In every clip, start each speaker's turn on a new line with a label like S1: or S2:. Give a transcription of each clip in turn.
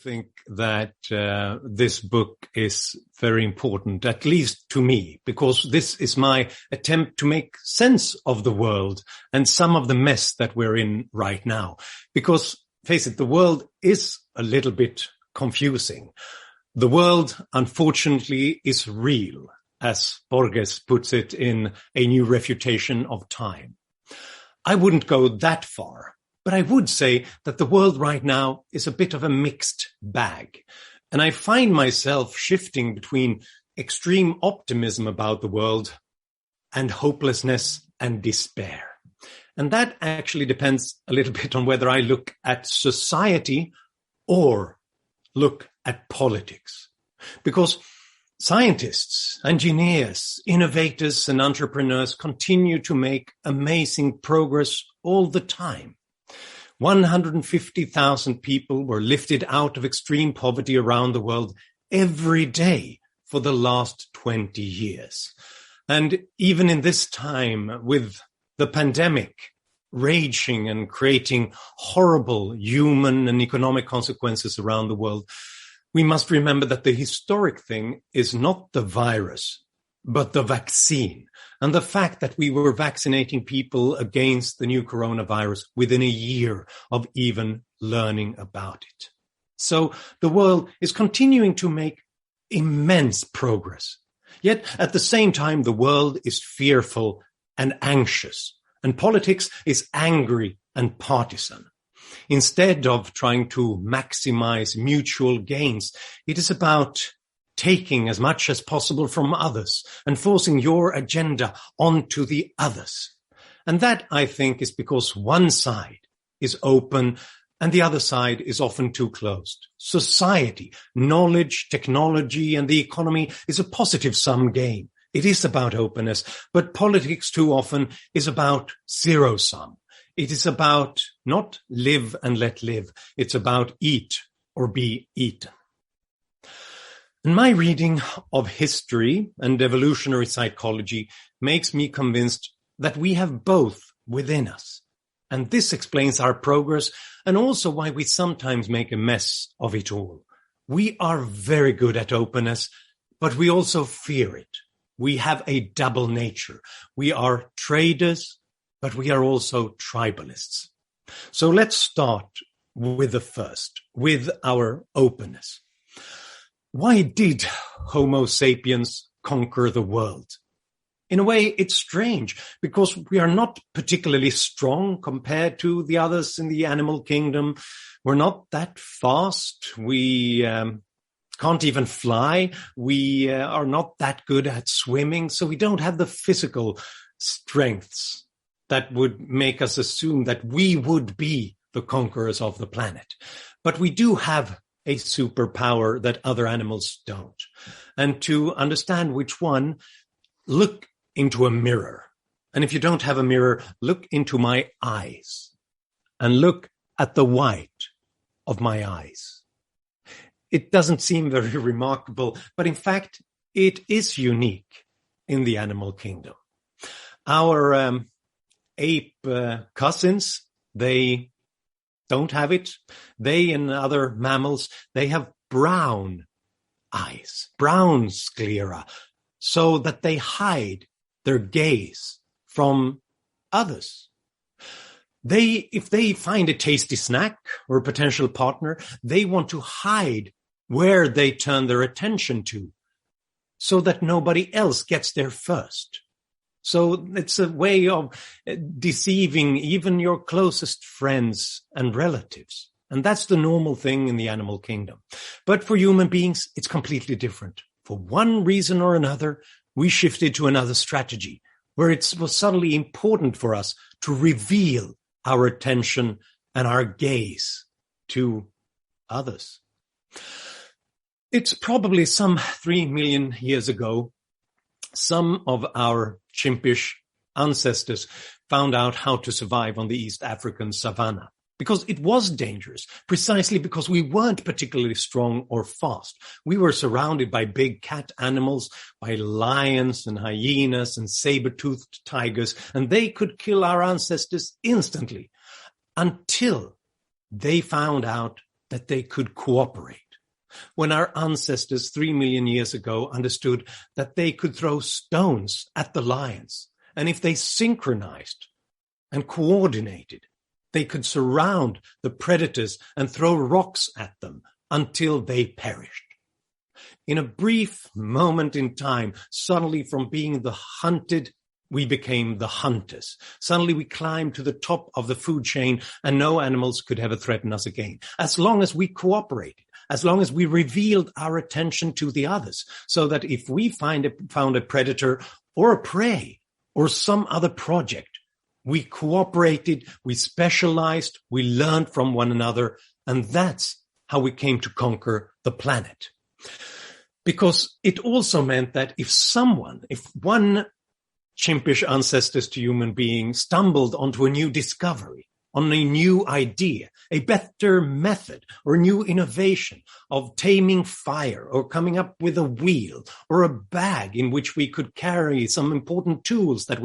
S1: think that this book is very important, at least to me, because this is my attempt to make sense of the world and some of the mess that we're in right now. Because, face it, the world is a little bit confusing. The world, unfortunately, is real, as Borges puts it in A New Refutation of Time. I wouldn't go that far, but I would say that the world right now is a bit of a mixed bag. And I find myself shifting between extreme optimism about the world and hopelessness and despair. And that actually depends a little bit on whether I look at society or look at politics. Because scientists, engineers, innovators, and entrepreneurs continue to make amazing progress all the time. 150,000 people were lifted out of extreme poverty around the world every day for the last 20 years. And even in this time, with the pandemic raging and creating horrible human and economic consequences around the world, we must remember that the historic thing is not the virus, but the vaccine, and the fact that we were vaccinating people against the new coronavirus within a year of even learning about it. So the world is continuing to make immense progress. Yet at the same time, the world is fearful and anxious, and politics is angry and partisan. Instead of trying to maximize mutual gains, it is about taking as much as possible from others and forcing your agenda onto the others. And that, I think, is because one side is open and the other side is often too closed. Society, knowledge, technology, and the economy is a positive-sum game. It is about openness, but politics too often is about zero-sum. It is about not live and let live. It's about eat or be eaten. And my reading of history and evolutionary psychology makes me convinced that we have both within us. And this explains our progress and also why we sometimes make a mess of it all. We are very good at openness, but we also fear it. We have a double nature. We are traders, but we are also tribalists. So let's start with the first, with our openness. Why did Homo sapiens conquer the world? In a way, it's strange because we are not particularly strong compared to the others in the animal kingdom. We're not that fast. We can't even fly. We are not that good at swimming. So we don't have the physical strengths that would make us assume that we would be the conquerors of the planet. But we do have a superpower that other animals don't. And to understand which one, look into a mirror. And if you don't have a mirror, look into my eyes and look at the white of my eyes. It doesn't seem very remarkable, but in fact, it is unique in the animal kingdom. Our ape cousins, they don't have it. They and other mammals, they have brown eyes, brown sclera, so that they hide their gaze from others. If they find a tasty snack or a potential partner, they want to hide where they turn their attention to so that nobody else gets there first. So it's a way of deceiving even your closest friends and relatives. And that's the normal thing in the animal kingdom. But for human beings, it's completely different. For one reason or another, we shifted to another strategy where it was suddenly important for us to reveal our attention and our gaze to others. It's probably some 3 million years ago, some of our chimpish ancestors found out how to survive on the East African savanna because it was dangerous, precisely because we weren't particularly strong or fast. We were surrounded by big cat animals, by lions and hyenas and saber-toothed tigers, and they could kill our ancestors instantly until they found out that they could cooperate. When our ancestors 3 million years ago understood that they could throw stones at the lions, and if they synchronized and coordinated, they could surround the predators and throw rocks at them until they perished. In a brief moment in time, suddenly from being the hunted, we became the hunters. Suddenly we climbed to the top of the food chain and no animals could ever threaten us again. As long as we cooperated, as long as we revealed our attention to the others, so that if we found a predator or a prey or some other project, we cooperated, we specialized, we learned from one another, and that's how we came to conquer the planet. Because it also meant that if one chimpish ancestors to human beings stumbled onto a new discovery, on a new idea, a better method or a new innovation of taming fire or coming up with a wheel or a bag in which we could carry some important tools that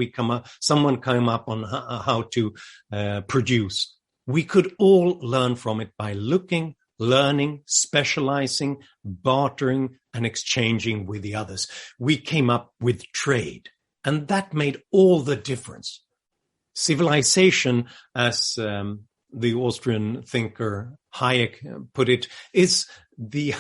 S1: someone came up on how to produce. We could all learn from it by looking, learning, specializing, bartering, and exchanging with the others. We came up with trade. And that made all the difference. Civilization, as the Austrian thinker Hayek put it, is the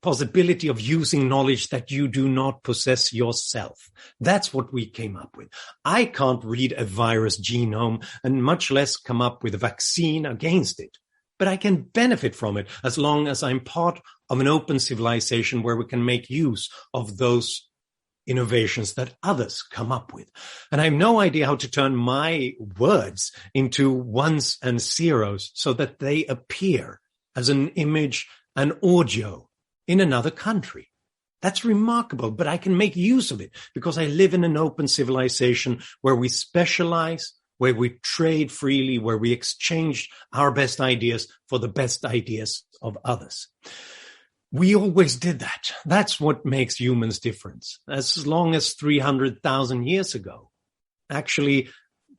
S1: possibility of using knowledge that you do not possess yourself. That's what we came up with. I can't read a virus genome and much less come up with a vaccine against it. But I can benefit from it as long as I'm part of an open civilization where we can make use of those innovations that others come up with. And I have no idea how to turn my words into ones and zeros so that they appear as an image and audio in another country. That's remarkable, but I can make use of it because I live in an open civilization where we specialize, where we trade freely, where we exchange our best ideas for the best ideas of others. We always did that. That's what makes humans different. As long as 300,000 years ago, actually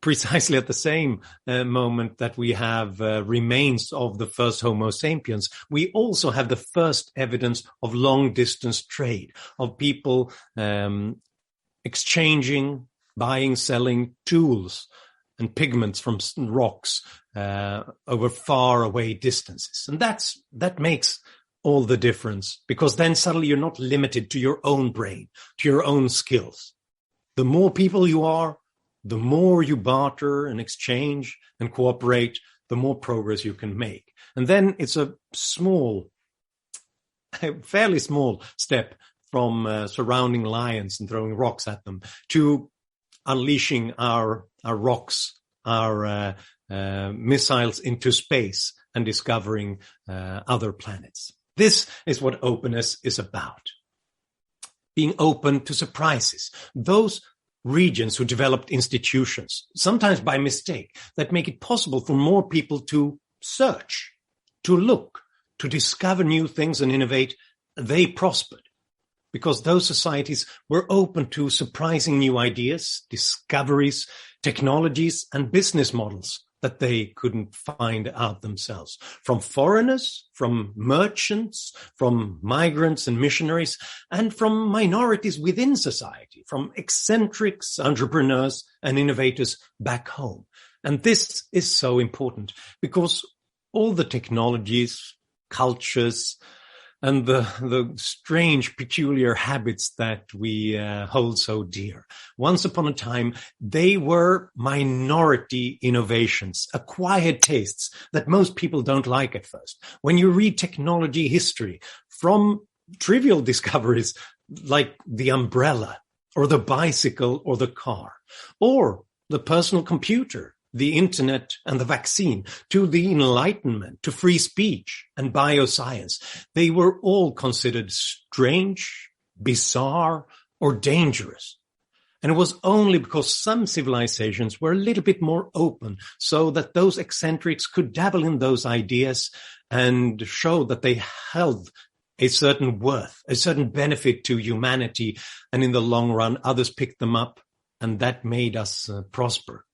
S1: precisely at the same moment that we have remains of the first Homo sapiens, we also have the first evidence of long-distance trade, of people exchanging, buying, selling tools and pigments from rocks over far away distances. And that makes all the difference, because then suddenly you're not limited to your own brain, to your own skills. The more people you are, the more you barter and exchange and cooperate, the more progress you can make. And then it's a fairly small step from surrounding lions and throwing rocks at them to unleashing our rocks, our missiles into space and discovering other planets. This is what openness is about. Being open to surprises. Those regions who developed institutions, sometimes by mistake, that make it possible for more people to search, to look, to discover new things and innovate, they prospered. Because those societies were open to surprising new ideas, discoveries, technologies, and business models that they couldn't find out themselves. From foreigners, from merchants, from migrants and missionaries, and from minorities within society, from eccentrics, entrepreneurs, and innovators back home. And this is so important because all the technologies, cultures, and the strange, peculiar habits that we hold so dear. Once upon a time, they were minority innovations, acquired tastes that most people don't like at first. When you read technology history, from trivial discoveries like the umbrella or the bicycle or the car, or the personal computer, the internet and the vaccine, to the Enlightenment, to free speech and bioscience, they were all considered strange, bizarre, or dangerous. And it was only because some civilizations were a little bit more open so that those eccentrics could dabble in those ideas and show that they held a certain worth, a certain benefit to humanity. And in the long run, others picked them up, and that made us prosper.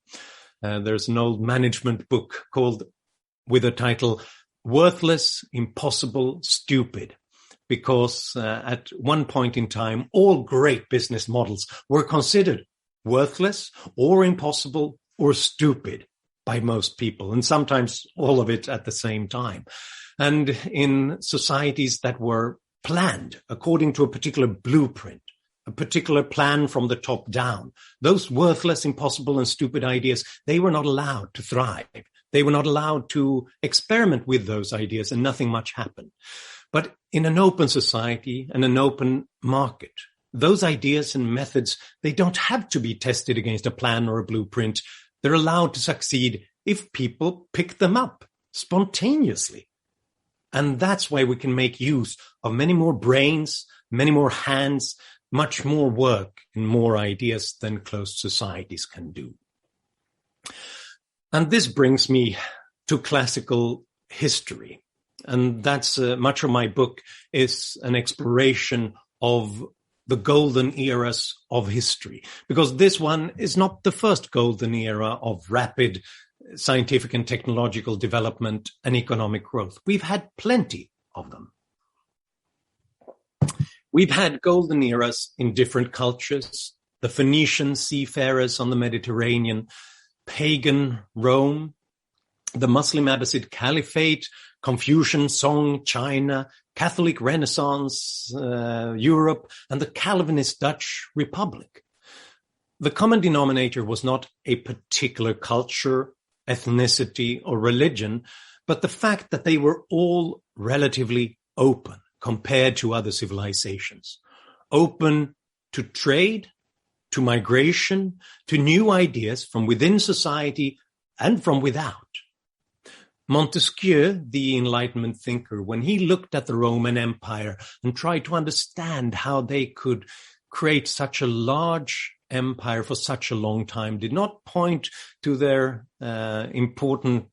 S1: There's an old management book with the title, worthless, impossible, stupid, because at one point in time, all great business models were considered worthless or impossible or stupid by most people, and sometimes all of it at the same time. And in societies that were planned according to a particular blueprint, a particular plan from the top down, those worthless, impossible, and stupid ideas, they were not allowed to thrive. They were not allowed to experiment with those ideas, and nothing much happened. But in an open society and an open market, those ideas and methods, they don't have to be tested against a plan or a blueprint. They're allowed to succeed if people pick them up spontaneously. And that's why we can make use of many more brains, many more hands, much more work and more ideas than closed societies can do. And this brings me to classical history. And that's much of my book is an exploration of the golden eras of history, because this one is not the first golden era of rapid scientific and technological development and economic growth. We've had plenty of them. We've had golden eras in different cultures: the Phoenician seafarers on the Mediterranean, pagan Rome, the Muslim Abbasid Caliphate, Confucian Song China, Catholic Renaissance Europe, and the Calvinist Dutch Republic. The common denominator was not a particular culture, ethnicity, or religion, but the fact that they were all relatively open compared to other civilizations. Open to trade, to migration, to new ideas from within society and from without. Montesquieu, the Enlightenment thinker, when he looked at the Roman Empire and tried to understand how they could create such a large empire for such a long time, did not point to their important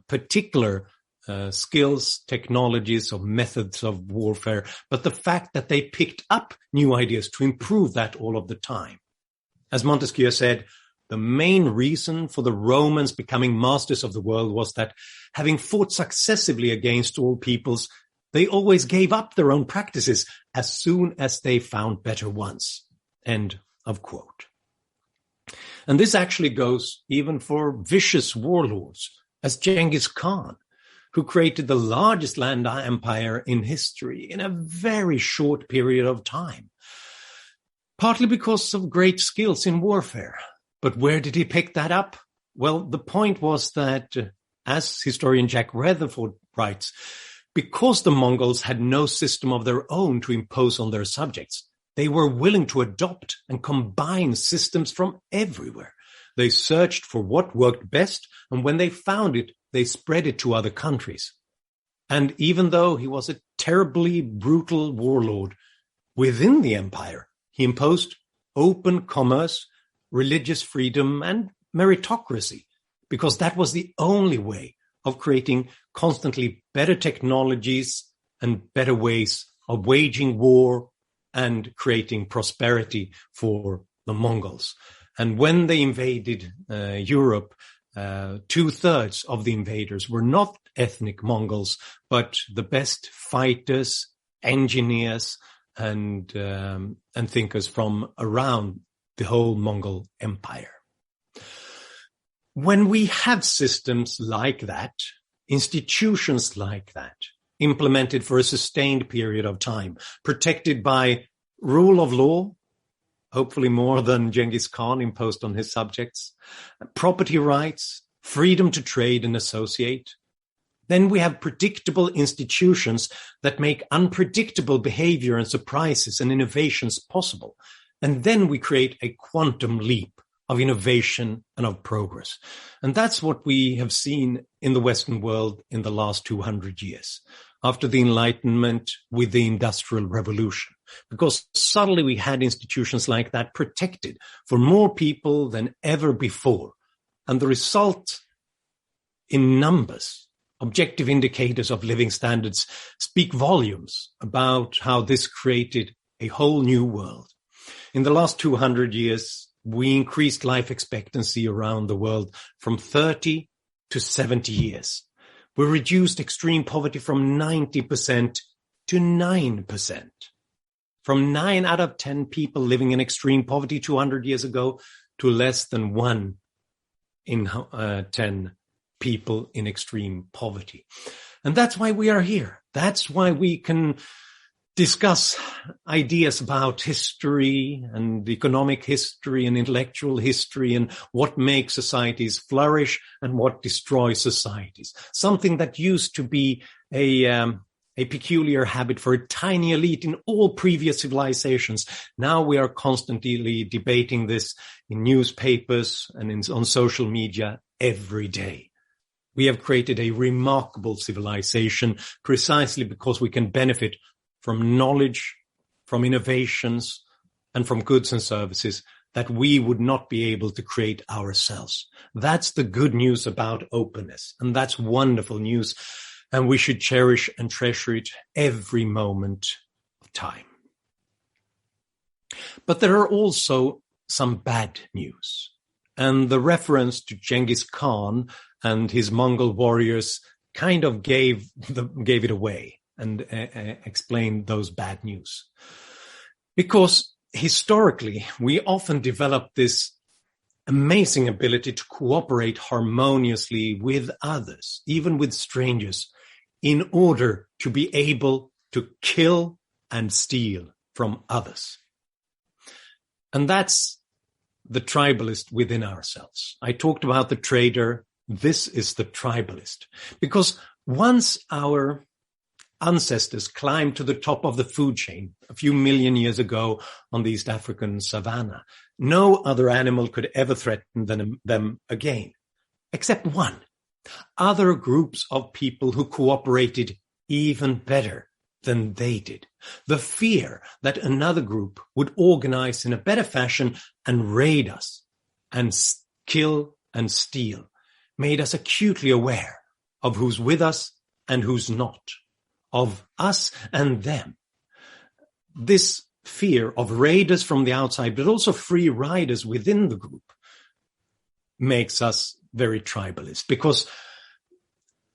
S1: particular skills, technologies, or methods of warfare, but the fact that they picked up new ideas to improve that all of the time. As Montesquieu said, the main reason for the Romans becoming masters of the world was that, having fought successively against all peoples, they always gave up their own practices as soon as they found better ones. End of quote. And this actually goes even for vicious warlords, as Genghis Khan, who created the largest land empire in history in a very short period of time, partly because of great skills in warfare. But where did he pick that up? Well, the point was that, as historian Jack Rutherford writes, because the Mongols had no system of their own to impose on their subjects, they were willing to adopt and combine systems from everywhere. They searched for what worked best, and when they found it, they spread it to other countries. And even though he was a terribly brutal warlord, within the empire, he imposed open commerce, religious freedom, and meritocracy, because that was the only way of creating constantly better technologies and better ways of waging war and creating prosperity for the Mongols. And when they invaded Europe, 2/3 of the invaders were not ethnic Mongols, but the best fighters, engineers, and thinkers from around the whole Mongol Empire. When we have systems like that, institutions like that, implemented for a sustained period of time, protected by rule of law, hopefully more than Genghis Khan imposed on his subjects, property rights, freedom to trade and associate, then we have predictable institutions that make unpredictable behavior and surprises and innovations possible. And then we create a quantum leap of innovation and of progress. And that's what we have seen in the Western world in the last 200 years, after the Enlightenment with the Industrial Revolution, because suddenly we had institutions like that protected for more people than ever before. And the result in numbers, objective indicators of living standards, speak volumes about how this created a whole new world. In the last 200 years, we increased life expectancy around the world from 30 to 70 years. We reduced extreme poverty from 90% to 9%. From 9 out of 10 people living in extreme poverty 200 years ago to less than 1 in 10 people in extreme poverty. And that's why we are here. That's why we can discuss ideas about history and economic history and intellectual history and what makes societies flourish and what destroys societies. Something that used to be a peculiar habit for a tiny elite in all previous civilizations. Now we are constantly debating this in newspapers and on social media every day. We have created a remarkable civilization precisely because we can benefit from knowledge, from innovations, and from goods and services that we would not be able to create ourselves. That's the good news about openness, and that's wonderful news. And we should cherish and treasure it every moment of time. But there are also some bad news. And the reference to Genghis Khan and his Mongol warriors kind of gave it away and explained those bad news. Because historically, we often develop this amazing ability to cooperate harmoniously with others, even with strangers, in order to be able to kill and steal from others. And that's the tribalist within ourselves. I talked about the trader. This is the tribalist. Because once our ancestors climbed to the top of the food chain a few million years ago on the East African savanna, no other animal could ever threaten them again, except one. Other groups of people who cooperated even better than they did. The fear that another group would organize in a better fashion and raid us and kill and steal made us acutely aware of who's with us and who's not, of us and them. This fear of raiders from the outside, but also free riders within the group, makes us very tribalist, because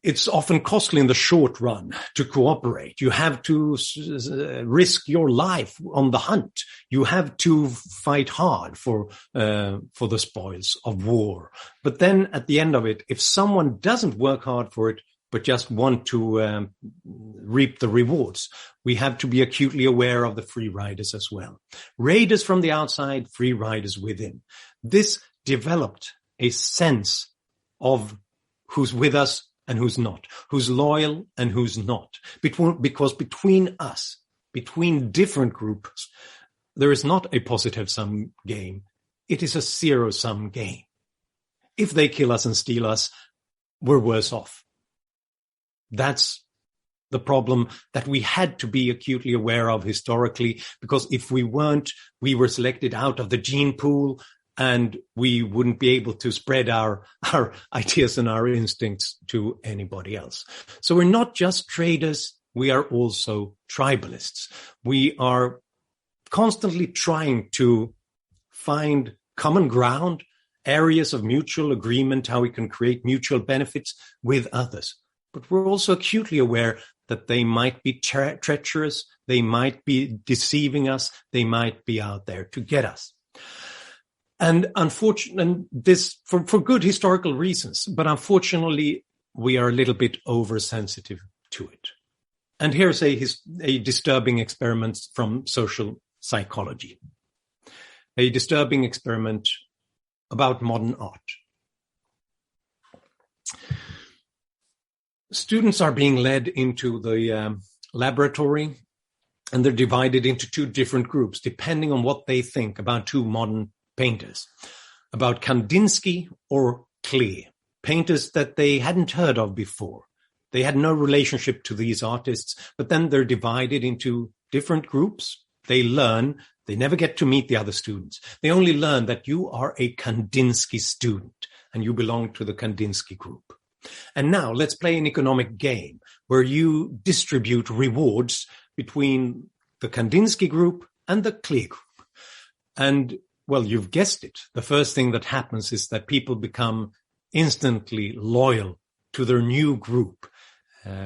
S1: it's often costly in the short run to cooperate. You have to risk your life on the hunt. You have to fight hard for the spoils of war. But then at the end of it, if someone doesn't work hard for it, but just want to reap the rewards, we have to be acutely aware of the free riders as well. Raiders from the outside, free riders within. This developed a sense of who's with us and who's not, who's loyal and who's not. Because between us, between different groups, there is not a positive-sum game. It is a zero-sum game. If they kill us and steal us, we're worse off. That's the problem that we had to be acutely aware of historically, because if we weren't, we were selected out of the gene pool, and we wouldn't be able to spread our ideas and our instincts to anybody else. So we're not just traders, we are also tribalists. We are constantly trying to find common ground, areas of mutual agreement, how we can create mutual benefits with others. But we're also acutely aware that they might be treacherous, they might be deceiving us, they might be out there to get us. And unfortunately, this for good historical reasons, but unfortunately, we are a little bit oversensitive to it. And here's a disturbing experiment from social psychology, a disturbing experiment about modern art. Students are being led into the laboratory, and they're divided into two different groups, depending on what they think about two modern painters, about Kandinsky or Klee, painters that they hadn't heard of before. They had no relationship to these artists, but then they're divided into different groups. They learn, they never get to meet the other students. They only learn that you are a Kandinsky student and you belong to the Kandinsky group. And now let's play an economic game where you distribute rewards between the Kandinsky group and the Klee group. And well, you've guessed it. The first thing that happens is that people become instantly loyal to their new group.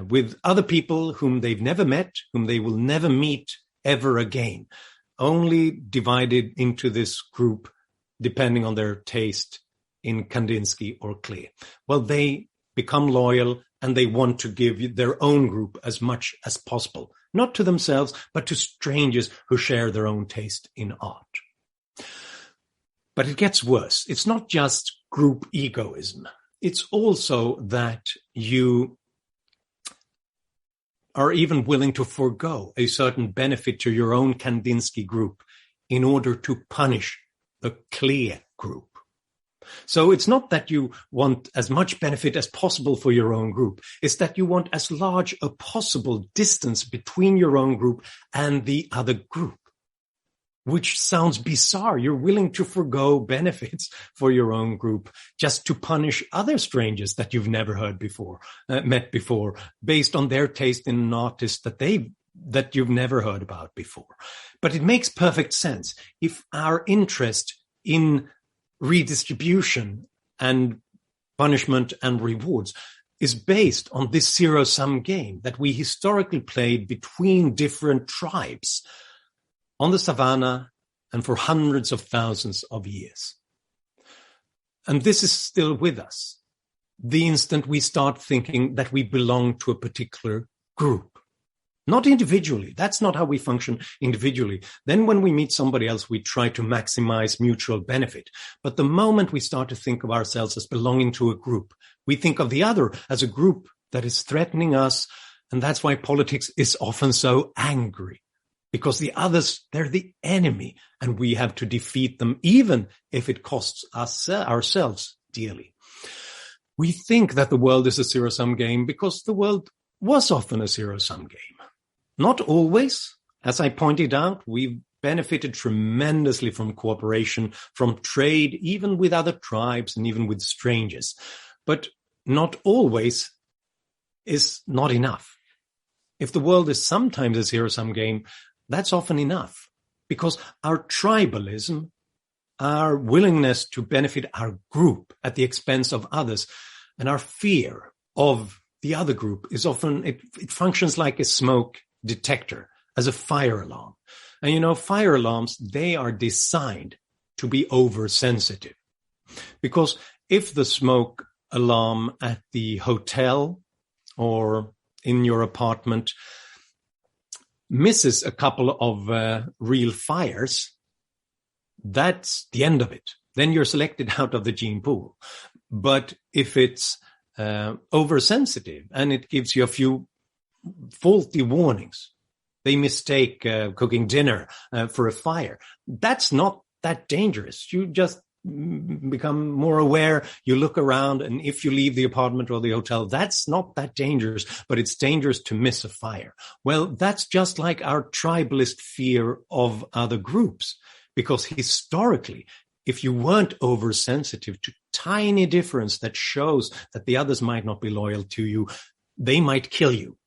S1: with other people whom they've never met, whom they will never meet ever again, only divided into this group depending on their taste in Kandinsky or Klee. Well, they become loyal and they want to give their own group as much as possible, not to themselves, but to strangers who share their own taste in art. But it gets worse. It's not just group egoism. It's also that you are even willing to forego a certain benefit to your own Kandinsky group in order to punish the Klee group. So it's not that you want as much benefit as possible for your own group. It's that you want as large a possible distance between your own group and the other group, which sounds bizarre. You're willing to forgo benefits for your own group just to punish other strangers that you've never met before, based on their taste in an artist that you've never heard about before. But it makes perfect sense if our interest in redistribution and punishment and rewards is based on this zero-sum game that we historically played between different tribes on the savannah and for hundreds of thousands of years. And this is still with us. The instant we start thinking that we belong to a particular group. Not individually. That's not how we function individually. Then when we meet somebody else, we try to maximize mutual benefit. But the moment we start to think of ourselves as belonging to a group, we think of the other as a group that is threatening us. And that's why politics is often so angry. Because the others, they're the enemy, and we have to defeat them, even if it costs us ourselves dearly. We think that the world is a zero-sum game because the world was often a zero-sum game. Not always. As I pointed out, we've benefited tremendously from cooperation, from trade, even with other tribes and even with strangers. But not always is not enough. If the world is sometimes a zero-sum game, that's often enough, because our tribalism, our willingness to benefit our group at the expense of others, and our fear of the other group is often, it functions like a smoke detector, as a fire alarm. And fire alarms, they are designed to be oversensitive. Because if the smoke alarm at the hotel or in your apartment misses a couple of real fires, that's the end of it. Then you're selected out of the gene pool. But if it's oversensitive and it gives you a few faulty warnings, they mistake cooking dinner for a fire, that's not that dangerous. You just become more aware, you look around, and if you leave the apartment or the hotel, that's not that dangerous, but it's dangerous to miss a fire. Well, that's just like our tribalist fear of other groups, because historically, if you weren't oversensitive to tiny difference that shows that the others might not be loyal to you, they might kill you.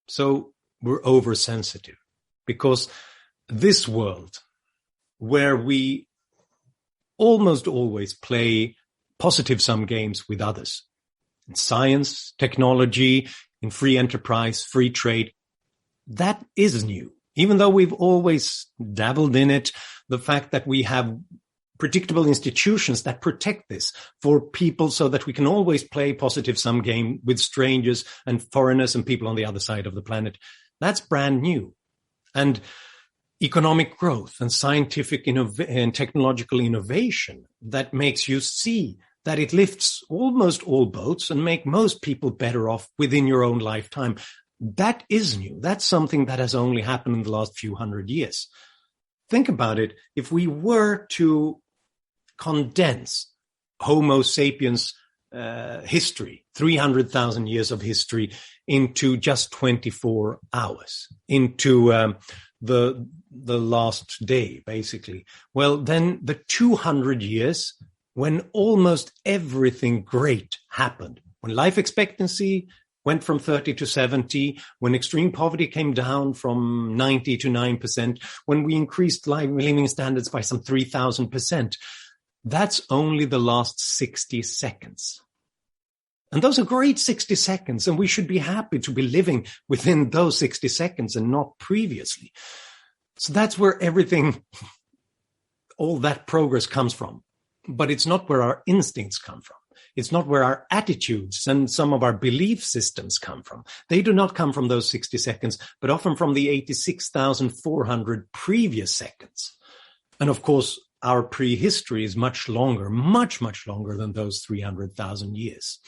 S1: So we're oversensitive, because this world where we almost always play positive sum games with others, in science, technology, in free enterprise, free trade, that is new. Even though we've always dabbled in it, the fact that we have predictable institutions that protect this for people so that we can always play positive sum game with strangers and foreigners and people on the other side of the planet, that's brand new. And economic growth and scientific and technological innovation that makes you see that it lifts almost all boats and make most people better off within your own lifetime. That is new. That's something that has only happened in the last few hundred years. Think about it. If we were to condense Homo sapiens history, 300,000 years of history, into just 24 hours, into the last day, basically. Well, then the 200 years when almost everything great happened, when life expectancy went from 30 to 70, when extreme poverty came down from 90 to 9%, when we increased living standards by some 3,000%, that's only the last 60 seconds. And those are great 60 seconds, and we should be happy to be living within those 60 seconds and not previously. So that's where everything, all that progress comes from. But it's not where our instincts come from. It's not where our attitudes and some of our belief systems come from. They do not come from those 60 seconds, but often from the 86,400 previous seconds. And of course, our prehistory is much longer, much, much longer than those 300,000 years.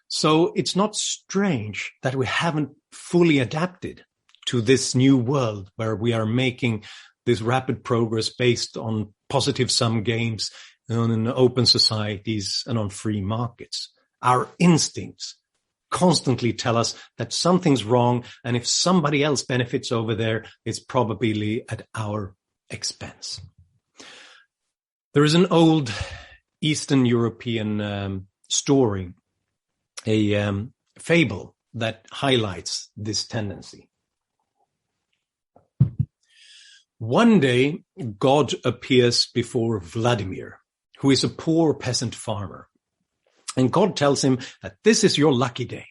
S1: So it's not strange that we haven't fully adapted to this new world where we are making this rapid progress based on positive sum games, on open societies, and on free markets. Our instincts constantly tell us that something's wrong, and if somebody else benefits over there, it's probably at our expense. There is an old Eastern European story, a fable that highlights this tendency. One day, God appears before Vladimir, who is a poor peasant farmer. And God tells him that this is your lucky day,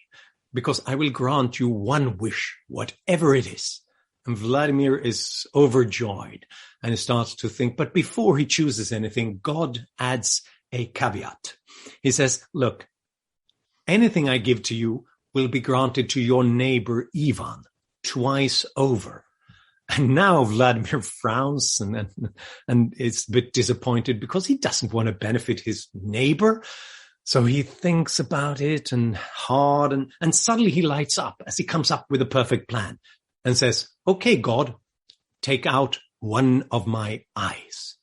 S1: because I will grant you one wish, whatever it is. And Vladimir is overjoyed and he starts to think, but before he chooses anything, God adds a caveat. He says, look, anything I give to you will be granted to your neighbor Ivan twice over. And now Vladimir frowns and is a bit disappointed because he doesn't want to benefit his neighbor. So he thinks about it and hard, and suddenly he lights up as he comes up with a perfect plan and says, okay, God, take out one of my eyes.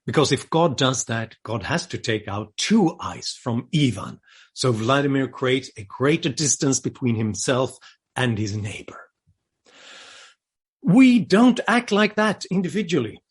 S1: Because if God does that, God has to take out two eyes from Ivan. So Vladimir creates a greater distance between himself and his neighbor. We don't act like that individually.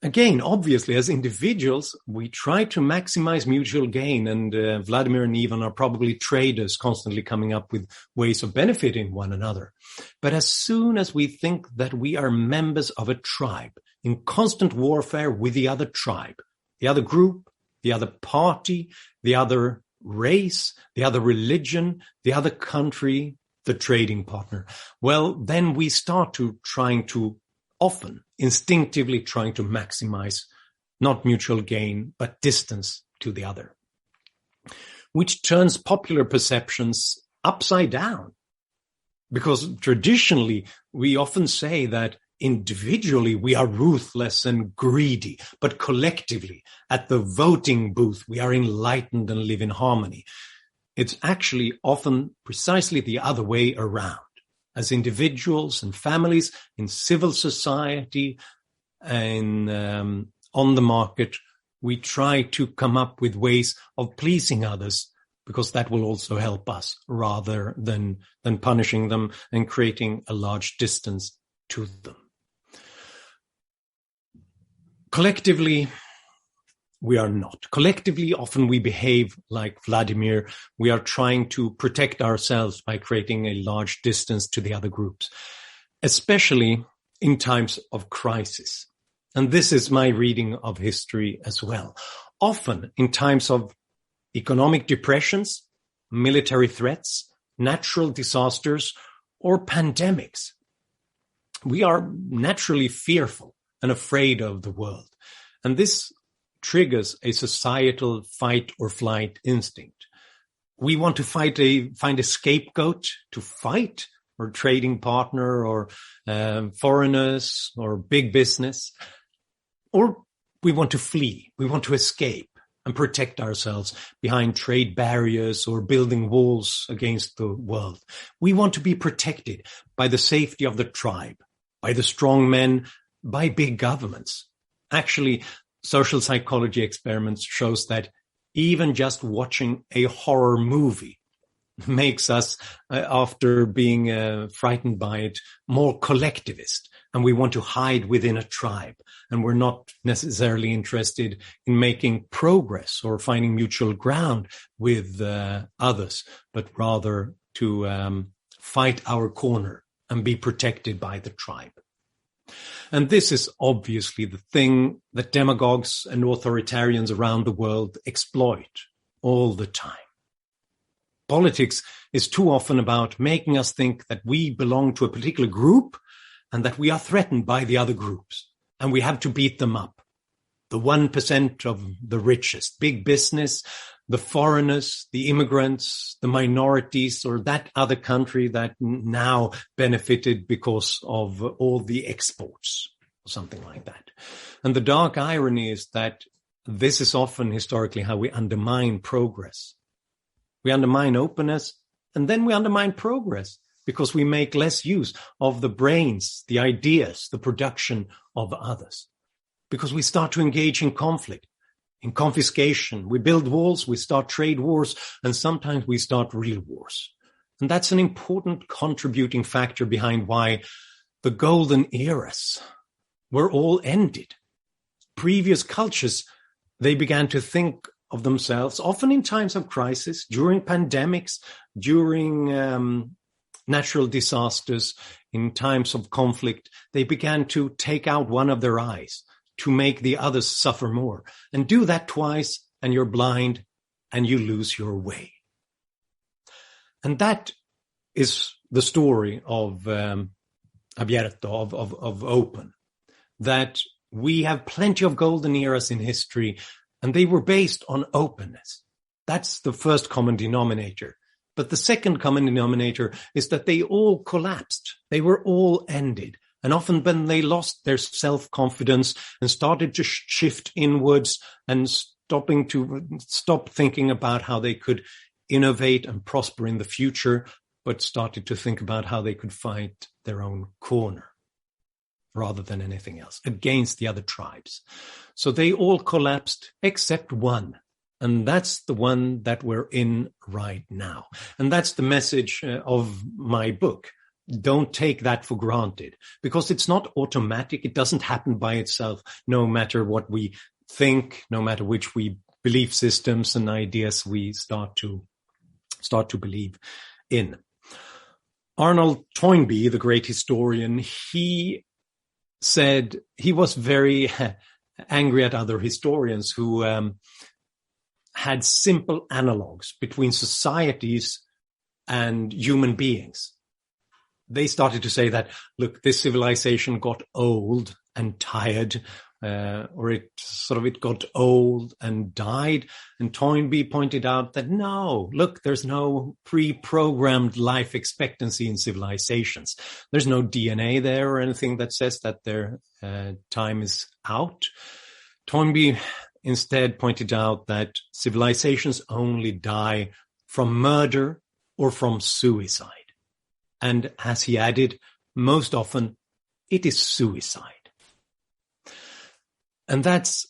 S1: Again, obviously, as individuals, we try to maximize mutual gain, and Vladimir and Ivan are probably traders constantly coming up with ways of benefiting one another. But as soon as we think that we are members of a tribe in constant warfare with the other tribe, the other group, the other party, the other race, the other religion, the other country, the trading partner, well, then we start to often instinctively trying to maximize not mutual gain, but distance to the other, which turns popular perceptions upside down. Because traditionally, we often say that individually we are ruthless and greedy, but collectively at the voting booth, we are enlightened and live in harmony. It's actually often precisely the other way around. As individuals and families in civil society and on the market, we try to come up with ways of pleasing others, because that will also help us rather than punishing them and creating a large distance to them. Collectively, we are not. Collectively, often we behave like Vladimir. We are trying to protect ourselves by creating a large distance to the other groups, especially in times of crisis. And this is my reading of history as well. Often in times of economic depressions, military threats, natural disasters, or pandemics, we are naturally fearful and afraid of the world. And this triggers a societal fight or flight instinct. We want to find a scapegoat to fight, or trading partner, or foreigners, or big business. Or we want to flee. We want to escape and protect ourselves behind trade barriers or building walls against the world. We want to be protected by the safety of the tribe, by the strong men, by big governments. Actually, social psychology experiments shows that even just watching a horror movie makes us, after being frightened by it, more collectivist. And we want to hide within a tribe. And we're not necessarily interested in making progress or finding mutual ground with others, but rather to fight our corner and be protected by the tribe. And this is obviously the thing that demagogues and authoritarians around the world exploit all the time. Politics is too often about making us think that we belong to a particular group and that we are threatened by the other groups, and we have to beat them up. The 1% of the richest, big business, the foreigners, the immigrants, the minorities, or that other country that now benefited because of all the exports, or something like that. And the dark irony is that this is often historically how we undermine progress. We undermine openness, and then we undermine progress because we make less use of the brains, the ideas, the production of others. Because we start to engage in conflict, in confiscation. We build walls, we start trade wars, and sometimes we start real wars. And that's an important contributing factor behind why the golden eras were all ended. Previous cultures, they began to think of themselves, often in times of crisis, during pandemics, during natural disasters, in times of conflict, they began to take out one of their eyes to make the others suffer more. And do that twice, and you're blind, and you lose your way. And that is the story of Abierto, of open, that we have plenty of golden eras in history, and they were based on openness. That's the first common denominator. But the second common denominator is that they all collapsed. They were all ended. And often when they lost their self-confidence and started to shift inwards and stop thinking about how they could innovate and prosper in the future, but started to think about how they could fight their own corner rather than anything else against the other tribes. So they all collapsed except one. And that's the one that we're in right now. And that's the message of my book. Don't take that for granted, because it's not automatic. It doesn't happen by itself, no matter what we think, no matter which belief systems and ideas we start to believe in. Arnold Toynbee, the great historian, he said he was very angry at other historians who had simple analogs between societies and human beings. They started to say that, look, this civilization got old and tired, or it got old and died. And Toynbee pointed out that no, look, there's no pre-programmed life expectancy in civilizations. There's no DNA there or anything that says that their time is out. Toynbee instead pointed out that civilizations only die from murder or from suicide. And as he added, most often it is suicide. And that's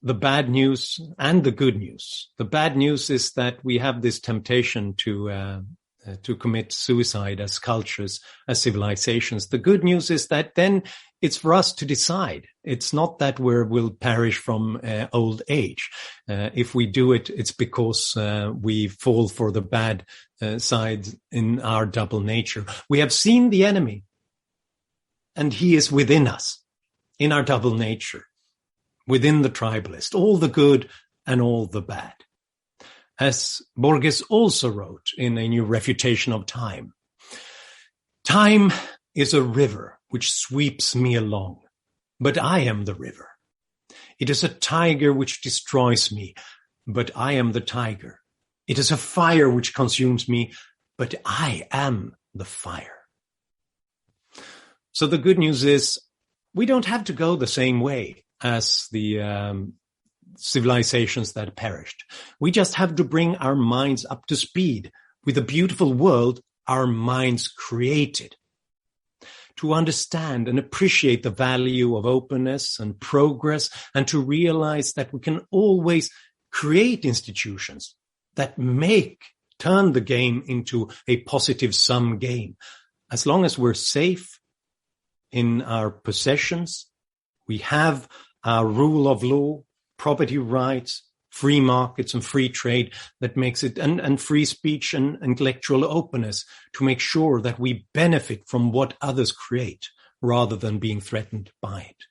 S1: the bad news and the good news. The bad news is that we have this temptation to commit suicide as cultures, as civilizations. The good news is that then it's for us to decide. It's not that we'll perish from old age. If we do it, it's because we fall for the bad side in our double nature. We have seen the enemy, and he is within us, in our double nature, within the tribalist, all the good and all the bad. As Borges also wrote in A New Refutation of Time, time is a river which sweeps me along, but I am the river. It is a tiger which destroys me, but I am the tiger. It is a fire which consumes me, but I am the fire. So the good news is we don't have to go the same way as the civilizations that perished. We just have to bring our minds up to speed with the beautiful world our minds created. To understand and appreciate the value of openness and progress, and to realize that we can always create institutions that turn the game into a positive sum game. As long as we're safe in our possessions, we have our rule of law, property rights, free markets and free trade that makes it, and free speech and intellectual openness to make sure that we benefit from what others create rather than being threatened by it.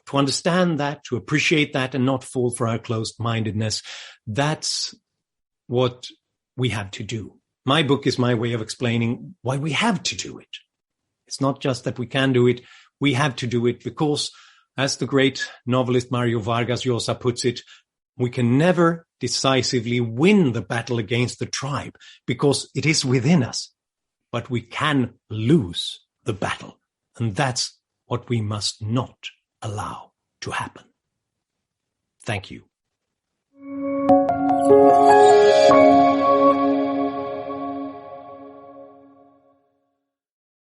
S1: To understand that, to appreciate that and not fall for our closed-mindedness, that's what we have to do. My book is my way of explaining why we have to do it. It's not just that we can do it, we have to do it because, as the great novelist Mario Vargas Llosa puts it, we can never decisively win the battle against the tribe because it is within us, but we can lose the battle. And that's what we must not allow to happen. Thank you.